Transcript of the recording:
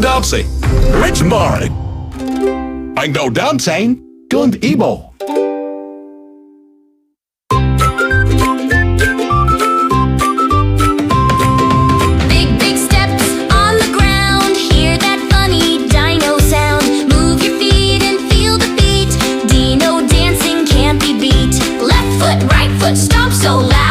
dancing. Let's morning. I go dancing. Don't evil. Big steps on the ground. Hear that funny dino sound. Move your feet and feel the beat. Dino dancing can't be beat. Left foot, right foot, stomp so loud.